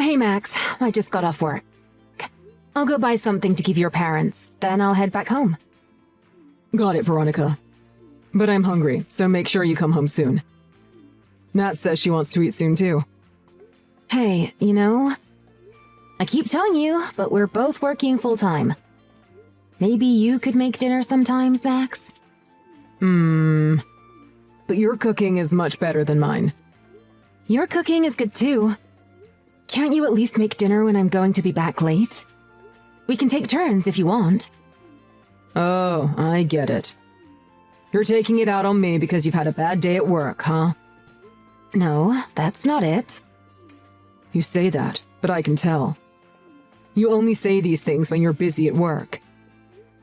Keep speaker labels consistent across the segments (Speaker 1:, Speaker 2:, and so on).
Speaker 1: Hey Max, I just got off work. I'll go buy something to give your parents, then I'll head back home.
Speaker 2: Got it, Veronica. But I'm hungry, so make sure you come home soon. Nat says she wants to eat soon too.
Speaker 1: Hey, you know, I keep telling you, but we're both working full-time. Maybe you could make dinner sometimes, Max?
Speaker 2: But your cooking is much better than mine.
Speaker 1: Your cooking is good too. Can't you at least make dinner when I'm going to be back late? We can take turns if you want.
Speaker 2: Oh, I get it. You're taking it out on me because you've had a bad day at work, huh?
Speaker 1: No, that's not it.
Speaker 2: You say that, but I can tell. You only say these things when you're busy at work.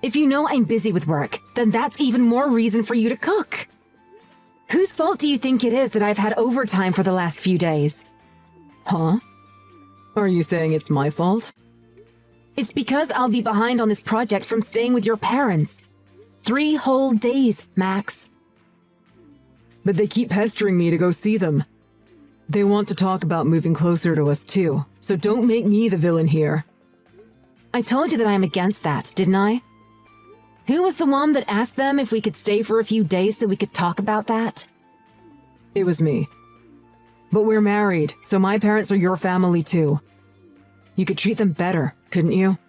Speaker 1: If you know I'm busy with work, then that's even more reason for you to cook. Whose fault do you think it is that I've had overtime for the last few days?
Speaker 2: Huh? Are you saying it's my fault?
Speaker 1: It's because I'll be behind on this project from staying with your parents. 3 whole days, Max.
Speaker 2: But they keep pestering me to go see them. They want to talk about moving closer to us too, so don't make me the villain here.
Speaker 1: I told you that I'm against that, didn't I? Who was the one that asked them if we could stay for a few days so we could talk about that?
Speaker 2: It was me. But we're married, so my parents are your family too. You could treat them better, couldn't you?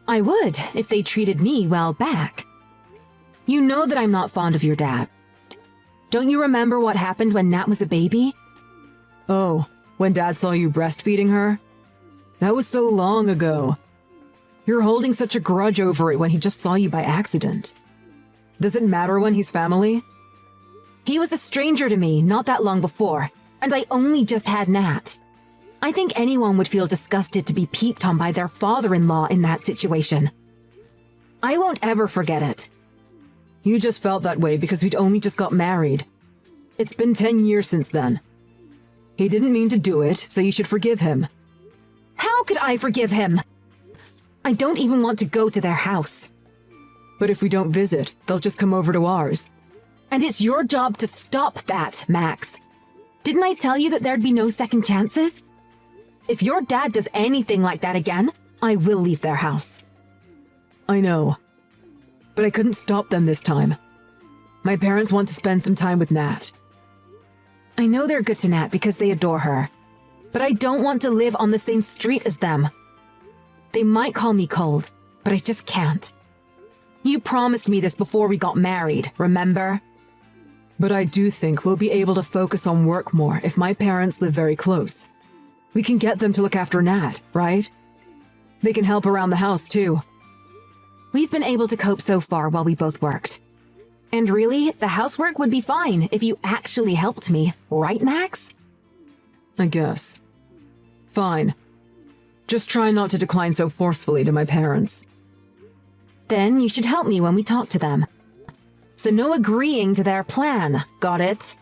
Speaker 1: I would, if they treated me well back. You know that I'm not fond of your dad. Don't you remember what happened when Nat was a baby?
Speaker 2: Oh, when Dad saw you breastfeeding her? That was so long ago. You're holding such a grudge over it when he just saw you by accident. Does it matter when he's family?
Speaker 1: He was a stranger to me not that long before, and I only just had Nat. I think anyone would feel disgusted to be peeped on by their father-in-law in that situation. I won't ever forget it.
Speaker 2: You just felt that way because we'd only just got married. It's been 10 years since then. He didn't mean to do it, so you should forgive him.
Speaker 1: How could I forgive him? I don't even want to go to their house.
Speaker 2: But if we don't visit, they'll just come over to ours.
Speaker 1: And it's your job to stop that, Max. Didn't I tell you that there'd be no second chances? If your dad does anything like that again, I will leave their house.
Speaker 2: I know. But I couldn't stop them this time. My parents want to spend some time with Nat.
Speaker 1: I know they're good to Nat because they adore her. But I don't want to live on the same street as them. They might call me cold, but I just can't. You promised me this before we got married, remember?
Speaker 2: But I do think we'll be able to focus on work more if my parents live very close. We can get them to look after Nat, right? They can help around the house too.
Speaker 1: We've been able to cope so far while we both worked. And really, the housework would be fine if you actually helped me, right, Max?
Speaker 2: I guess. Fine. Just try not to decline so forcefully to my parents.
Speaker 1: Then you should help me when we talk to them. So no agreeing to their plan, got it?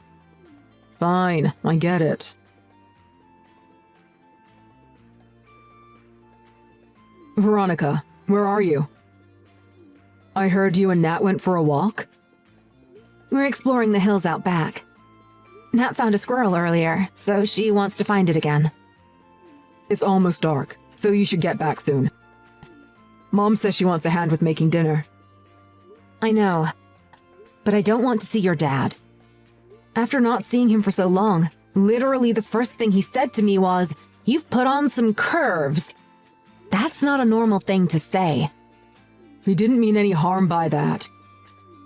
Speaker 2: Fine, I get it. Veronica, where are you? I heard you and Nat went for a walk?
Speaker 1: We're exploring the hills out back. Nat found a squirrel earlier, so she wants to find it again.
Speaker 2: It's almost dark, so you should get back soon. Mom says she wants a hand with making dinner.
Speaker 1: I know, but I don't want to see your dad. After not seeing him for so long, literally the first thing he said to me was, "You've put on some curves." That's not a normal thing to say.
Speaker 2: He didn't mean any harm by that.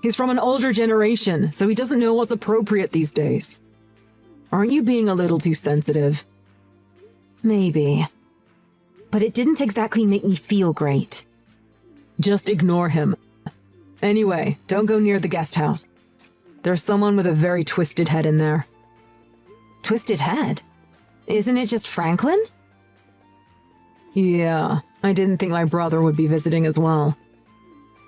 Speaker 2: He's from an older generation, so he doesn't know what's appropriate these days. Aren't you being a little too sensitive?
Speaker 1: Maybe. But it didn't exactly make me feel great.
Speaker 2: Just ignore him. Anyway, don't go near the guest house. There's someone with a very twisted head in there.
Speaker 1: Twisted head? Isn't it just Franklin?
Speaker 2: Yeah, I didn't think my brother would be visiting as well.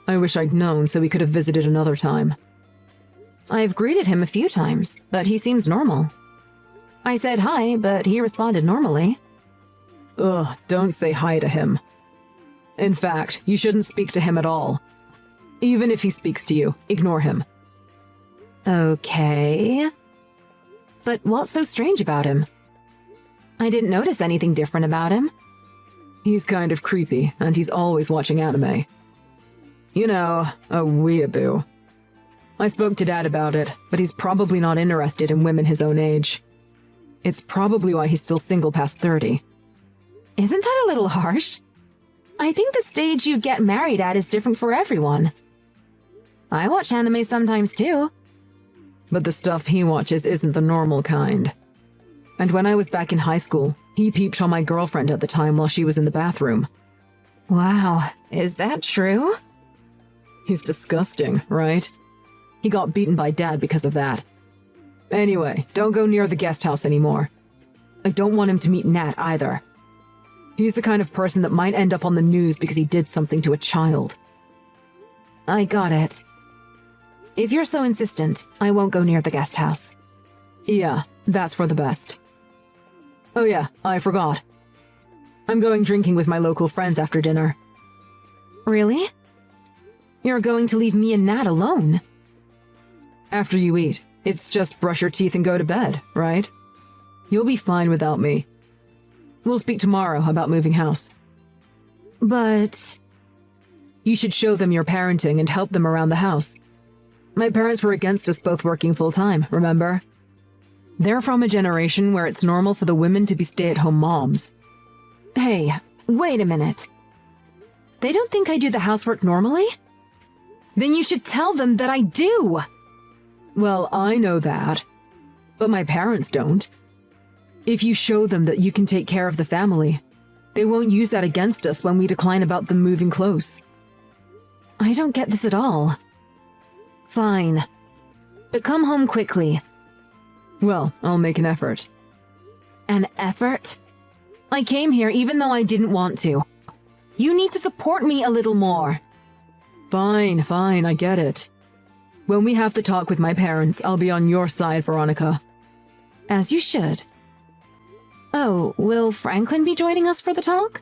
Speaker 2: I wish I'd known so we could have visited another time.
Speaker 1: I've greeted him a few times, but he seems normal. I said hi, but he responded normally.
Speaker 2: Ugh, don't say hi to him. In fact, you shouldn't speak to him at all. Even if he speaks to you, ignore him.
Speaker 1: Okay. But what's so strange about him? I didn't notice anything different about him.
Speaker 2: He's kind of creepy, and he's always watching anime. You know, a weeaboo. I spoke to Dad about it, but he's probably not interested in women his own age. It's probably why he's still single past 30.
Speaker 1: Isn't that a little harsh? I think the stage you get married at is different for everyone. I watch anime sometimes too.
Speaker 2: But the stuff he watches isn't the normal kind. And when I was back in high school, he peeped on my girlfriend at the time while she was in the bathroom.
Speaker 1: Wow, is that true?
Speaker 2: He's disgusting, right? He got beaten by Dad because of that. Anyway, don't go near the guest house anymore. I don't want him to meet Nat either. He's the kind of person that might end up on the news because he did something to a child.
Speaker 1: I got it. If you're so insistent, I won't go near the guest house.
Speaker 2: Yeah, that's for the best. Oh yeah, I forgot. I'm going drinking with my local friends after dinner.
Speaker 1: Really? You're going to leave me and Nat alone?
Speaker 2: After you eat, it's just brush your teeth and go to bed, right? You'll be fine without me. We'll speak tomorrow about moving house.
Speaker 1: But...
Speaker 2: You should show them your parenting and help them around the house. My parents were against us both working full-time, remember? They're from a generation where it's normal for the women to be stay-at-home moms.
Speaker 1: Hey, wait a minute. They don't think I do the housework normally? Then you should tell them that I do!
Speaker 2: Well, I know that. But my parents don't. If you show them that you can take care of the family, they won't use that against us when we decline about them moving close.
Speaker 1: I don't get this at all. Fine. But come home quickly.
Speaker 2: Well, I'll make an effort.
Speaker 1: An effort? I came here even though I didn't want to. You need to support me a little more.
Speaker 2: Fine, I get it. When we have the talk with my parents, I'll be on your side, Veronica.
Speaker 1: As you should. Oh, will Franklin be joining us for the talk?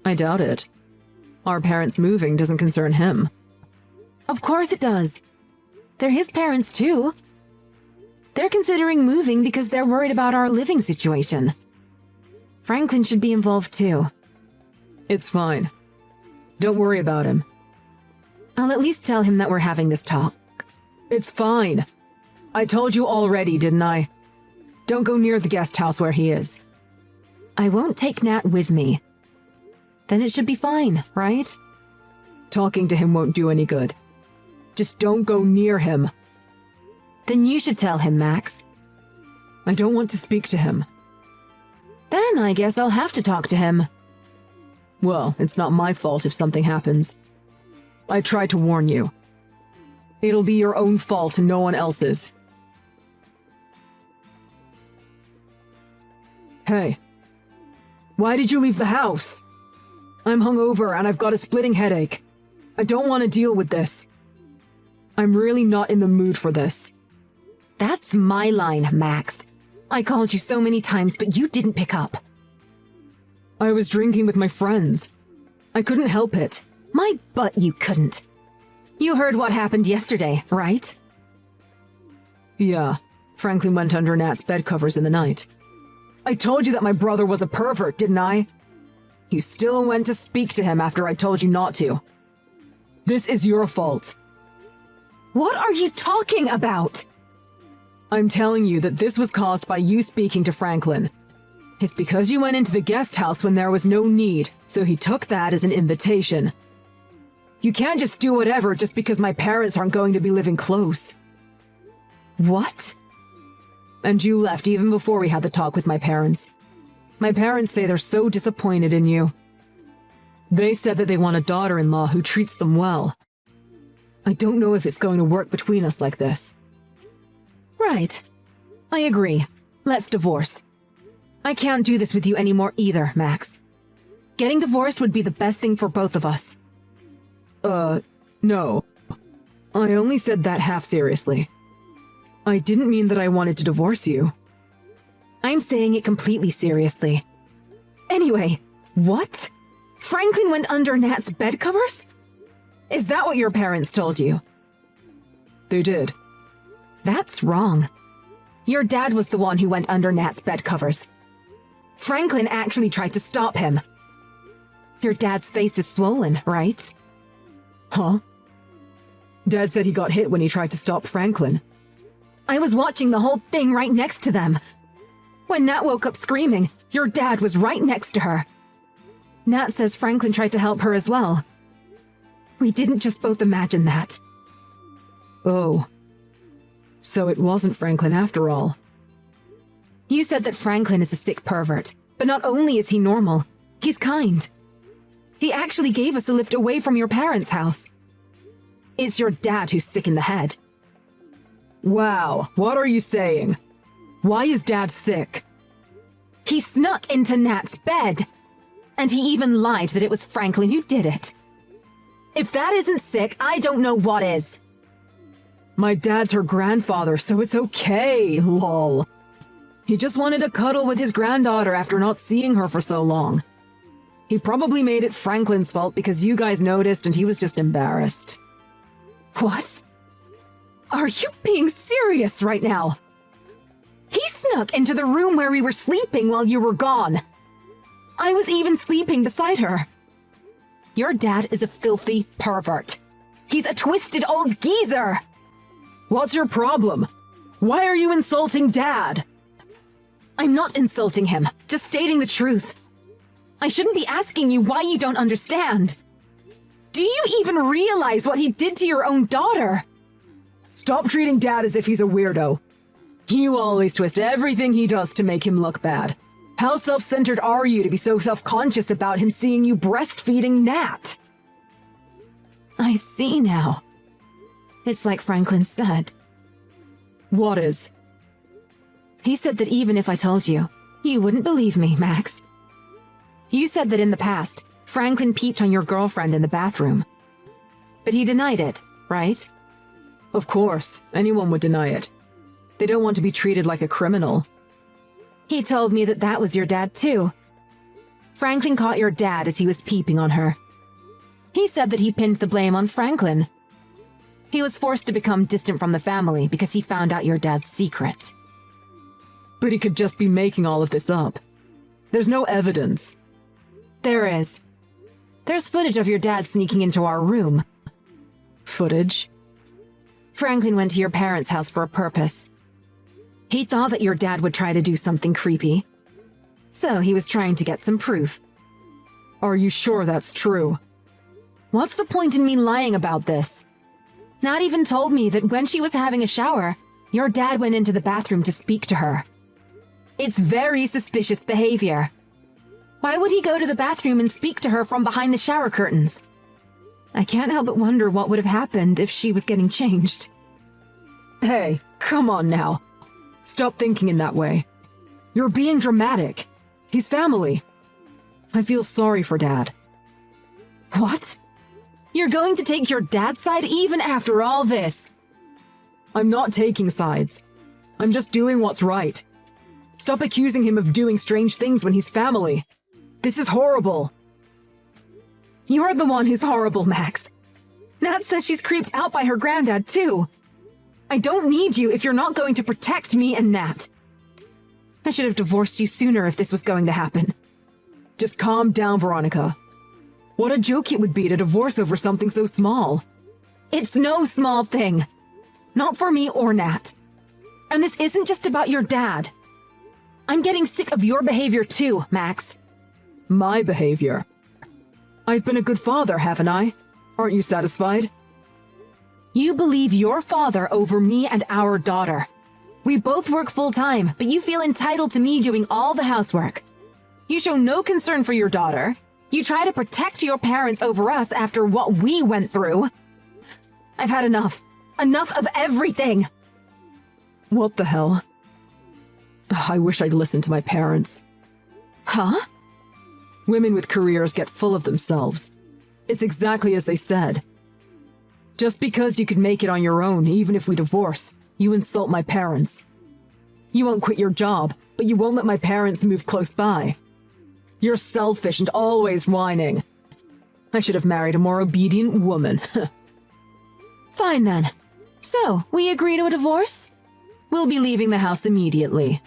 Speaker 2: I doubt it. Our parents moving doesn't concern him.
Speaker 1: Of course it does. They're his parents too. They're considering moving because they're worried about our living situation. Franklin should be involved too.
Speaker 2: It's fine. Don't worry about him.
Speaker 1: I'll at least tell him that we're having this talk.
Speaker 2: It's fine. I told you already, didn't I? Don't go near the guest house where he is.
Speaker 1: I won't take Nat with me. Then it should be fine, right?
Speaker 2: Talking to him won't do any good. Just don't go near him.
Speaker 1: Then you should tell him, Max.
Speaker 2: I don't want to speak to him.
Speaker 1: Then I guess I'll have to talk to him.
Speaker 2: Well, it's not my fault if something happens. I tried to warn you. It'll be your own fault and no one else's. Hey. Why did you leave the house? I'm hungover and I've got a splitting headache. I don't want to deal with this. I'm really not in the mood for this.
Speaker 1: That's my line, Max. I called you so many times, but you didn't pick up.
Speaker 2: I was drinking with my friends. I couldn't help it.
Speaker 1: My butt you couldn't. You heard what happened yesterday, right?
Speaker 2: Yeah, Franklin went under Nat's bed covers in the night. I told you that my brother was a pervert, didn't I? You still went to speak to him after I told you not to. This is your fault.
Speaker 1: What are you talking about?
Speaker 2: I'm telling you that this was caused by you speaking to Franklin. It's because you went into the guest house when there was no need, so he took that as an invitation. You can't just do whatever just because my parents aren't going to be living close.
Speaker 1: What?
Speaker 2: And you left even before we had the talk with my parents. My parents say they're so disappointed in you. They said that they want a daughter-in-law who treats them well. I don't know if it's going to work between us like this.
Speaker 1: Right. I agree. Let's divorce. I can't do this with you anymore either, Max. Getting divorced would be the best thing for both of us.
Speaker 2: No. I only said that half seriously. I didn't mean that I wanted to divorce you.
Speaker 1: I'm saying it completely seriously. Anyway, what? Franklin went under Nat's bed covers? Is that what your parents told you?
Speaker 2: They did.
Speaker 1: That's wrong. Your dad was the one who went under Nat's bed covers. Franklin actually tried to stop him. Your dad's face is swollen, right?
Speaker 2: Huh? Dad said he got hit when he tried to stop Franklin.
Speaker 1: I was watching the whole thing right next to them. When Nat woke up screaming, your dad was right next to her. Nat says Franklin tried to help her as well. We didn't just both imagine that.
Speaker 2: Oh. So it wasn't Franklin after all.
Speaker 1: You said that Franklin is a sick pervert, but not only is he normal, he's kind. He actually gave us a lift away from your parents' house. It's your dad who's sick in the head.
Speaker 2: Wow, what are you saying? Why is Dad sick?
Speaker 1: He snuck into Nat's bed. And he even lied that it was Franklin who did it. If that isn't sick, I don't know what is.
Speaker 2: My dad's her grandfather, so it's okay, lol. He just wanted to cuddle with his granddaughter after not seeing her for so long. He probably made it Franklin's fault because you guys noticed and he was just embarrassed.
Speaker 1: What? Are you being serious right now? He snuck into the room where we were sleeping while you were gone. I was even sleeping beside her. Your dad is a filthy pervert. He's a twisted old geezer.
Speaker 2: What's your problem? Why are you insulting Dad?
Speaker 1: I'm not insulting him, just stating the truth. I shouldn't be asking you why you don't understand. Do you even realize what he did to your own daughter?
Speaker 2: Stop treating Dad as if he's a weirdo. You always twist everything he does to make him look bad. How self-centered are you to be so self-conscious about him seeing you breastfeeding Nat?
Speaker 1: I see now. It's like Franklin said.
Speaker 2: What is?
Speaker 1: He said that even if I told you, you wouldn't believe me, Max. You said that in the past, Franklin peeped on your girlfriend in the bathroom. But he denied it, right?
Speaker 2: Of course, anyone would deny it. They don't want to be treated like a criminal.
Speaker 1: He told me that that was your dad too. Franklin caught your dad as he was peeping on her. He said that he pinned the blame on Franklin. He was forced to become distant from the family because he found out your dad's secret.
Speaker 2: But he could just be making all of this up. There's no evidence.
Speaker 1: There is. There's footage of your dad sneaking into our room.
Speaker 2: Footage?
Speaker 1: Franklin went to your parents' house for a purpose. He thought that your dad would try to do something creepy. So he was trying to get some proof.
Speaker 2: Are you sure that's true?
Speaker 1: What's the point in me lying about this? Nat even told me that when she was having a shower, your dad went into the bathroom to speak to her. It's very suspicious behavior. Why would he go to the bathroom and speak to her from behind the shower curtains? I can't help but wonder what would have happened if she was getting changed.
Speaker 2: Hey, come on now. Stop thinking in that way. You're being dramatic. He's family. I feel sorry for Dad.
Speaker 1: What? You're going to take your dad's side even after all this?
Speaker 2: I'm not taking sides. I'm just doing what's right. Stop accusing him of doing strange things when he's family. This is horrible.
Speaker 1: You're the one who's horrible, Max. Nat says she's creeped out by her granddad, too. I don't need you if you're not going to protect me and Nat. I should have divorced you sooner if this was going to happen.
Speaker 2: Just calm down, Veronica. What a joke it would be to divorce over something so small.
Speaker 1: It's no small thing. Not for me or Nat. And this isn't just about your dad. I'm getting sick of your behavior too, Max.
Speaker 2: My behavior? I've been a good father, haven't I? Aren't you satisfied?
Speaker 1: You believe your father over me and our daughter. We both work full-time, but you feel entitled to me doing all the housework. You show no concern for your daughter. You try to protect your parents over us after what we went through. I've had enough. Enough of everything.
Speaker 2: What the hell? I wish I'd listened to my parents.
Speaker 1: Huh?
Speaker 2: Women with careers get full of themselves. It's exactly as they said. Just because you could make it on your own, even if we divorce, you insult my parents. You won't quit your job, but you won't let my parents move close by. You're selfish and always whining. I should have married a more obedient woman.
Speaker 1: Fine then. So, we agree to a divorce? We'll be leaving the house immediately.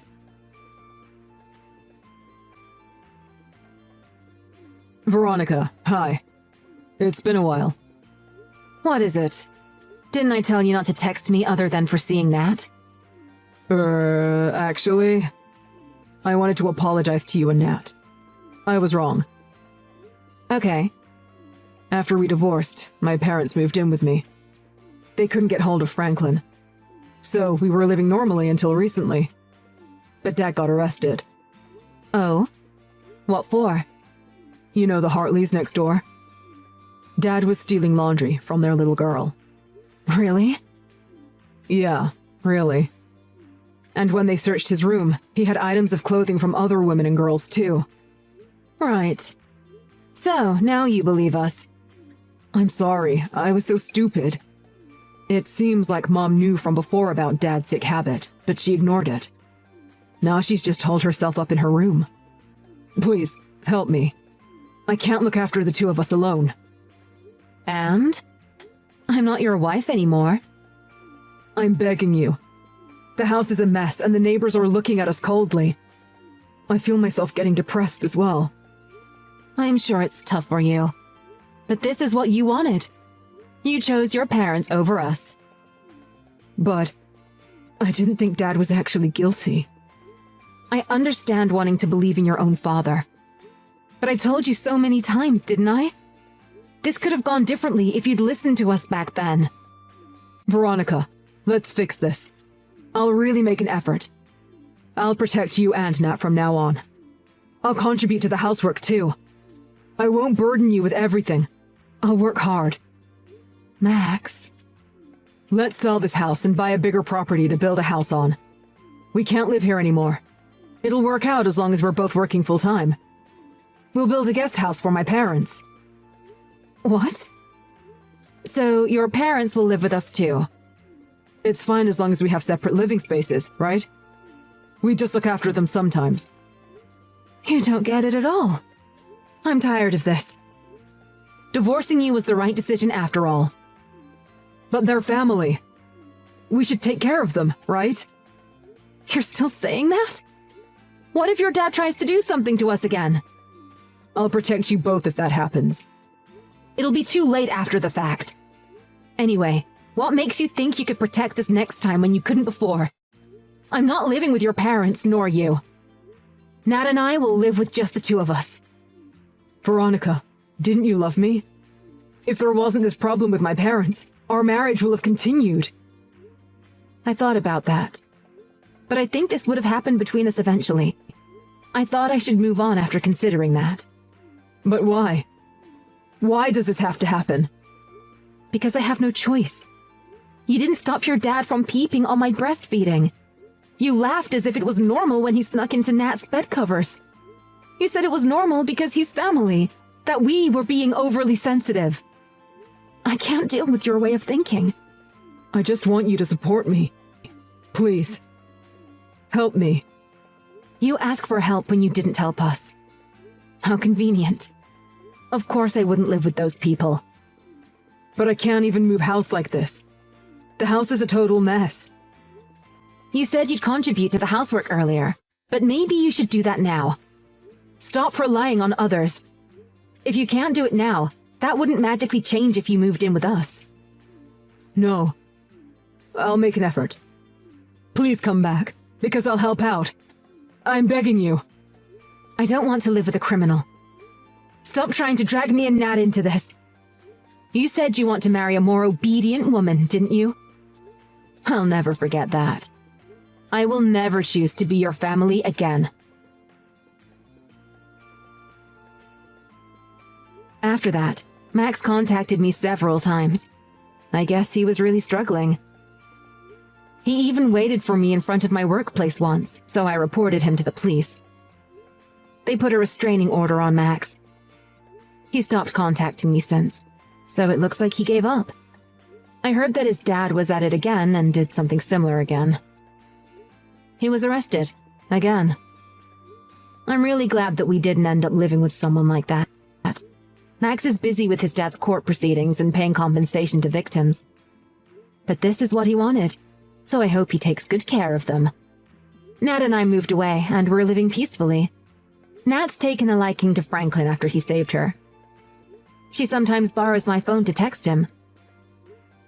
Speaker 2: Veronica, hi. It's been a while.
Speaker 1: What is it? Didn't I tell you not to text me other than for seeing Nat?
Speaker 2: Actually, I wanted to apologize to you and Nat. I was wrong.
Speaker 1: Okay.
Speaker 2: After we divorced, my parents moved in with me. They couldn't get hold of Franklin. So we were living normally until recently. But Dad got arrested.
Speaker 1: Oh? What for?
Speaker 2: You know the Hartleys next door? Dad was stealing laundry from their little girl.
Speaker 1: Really?
Speaker 2: Yeah, really. And when they searched his room, he had items of clothing from other women and girls too.
Speaker 1: Right. So, now you believe us.
Speaker 2: I'm sorry, I was so stupid. It seems like Mom knew from before about Dad's sick habit, but she ignored it. Now she's just holed herself up in her room. Please, help me. I can't look after the two of us alone.
Speaker 1: And? I'm not your wife anymore.
Speaker 2: I'm begging you. The house is a mess and the neighbors are looking at us coldly. I feel myself getting depressed as well.
Speaker 1: I'm sure it's tough for you. But this is what you wanted. You chose your parents over us.
Speaker 2: But I didn't think Dad was actually guilty.
Speaker 1: I understand wanting to believe in your own father. But I told you so many times, didn't I? This could have gone differently if you'd listened to us back then.
Speaker 2: Veronica, let's fix this. I'll really make an effort. I'll protect you and Nat from now on. I'll contribute to the housework too. I won't burden you with everything. I'll work hard.
Speaker 1: Max.
Speaker 2: Let's sell this house and buy a bigger property to build a house on. We can't live here anymore. It'll work out as long as we're both working full-time. We'll build a guest house for my parents.
Speaker 1: What? So your parents will live with us too?
Speaker 2: It's fine as long as we have separate living spaces, right? We just look after them sometimes.
Speaker 1: You don't get it at all. I'm tired of this. Divorcing you was the right decision after all.
Speaker 2: But they're family. We should take care of them, right?
Speaker 1: You're still saying that? What if your dad tries to do something to us again?
Speaker 2: I'll protect you both if that happens.
Speaker 1: It'll be too late after the fact. Anyway, what makes you think you could protect us next time when you couldn't before? I'm not living with your parents, nor you. Nat and I will live with just the two of us.
Speaker 2: Veronica, didn't you love me? If there wasn't this problem with my parents, our marriage will have continued.
Speaker 1: I thought about that. But I think this would have happened between us eventually. I thought I should move on after considering that.
Speaker 2: But why? Why does this have to happen?
Speaker 1: Because I have no choice. You didn't stop your dad from peeping on my breastfeeding. You laughed as if it was normal when he snuck into Nat's bed covers. You said it was normal because he's family, that we were being overly sensitive. I can't deal with your way of thinking.
Speaker 2: I just want you to support me. Please. Help me.
Speaker 1: You asked for help when you didn't help us. How convenient. Of course I wouldn't live with those people.
Speaker 2: But I can't even move house like this. The house is a total mess.
Speaker 1: You said you'd contribute to the housework earlier, but maybe you should do that now. Stop relying on others. If you can't do it now, that wouldn't magically change if you moved in with us.
Speaker 2: No. I'll make an effort. Please come back, because I'll help out. I'm begging you.
Speaker 1: I don't want to live with a criminal. Stop trying to drag me and Nat into this. You said you want to marry a more obedient woman, didn't you? I'll never forget that. I will never choose to be your family again. After that, Max contacted me several times. I guess he was really struggling. He even waited for me in front of my workplace once, so I reported him to the police. They put a restraining order on Max. He stopped contacting me since, so it looks like he gave up. I heard that his dad was at it again and did something similar again. He was arrested. Again. I'm really glad that we didn't end up living with someone like that. Max is busy with his dad's court proceedings and paying compensation to victims. But this is what he wanted, so I hope he takes good care of them. Nat and I moved away, and we're living peacefully. Nat's taken a liking to Franklin after he saved her. She sometimes borrows my phone to text him.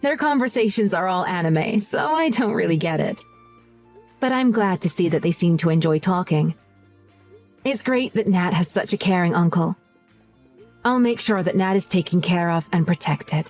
Speaker 1: Their conversations are all anime, so I don't really get it. But I'm glad to see that they seem to enjoy talking. It's great that Nat has such a caring uncle. I'll make sure that Nat is taken care of and protected.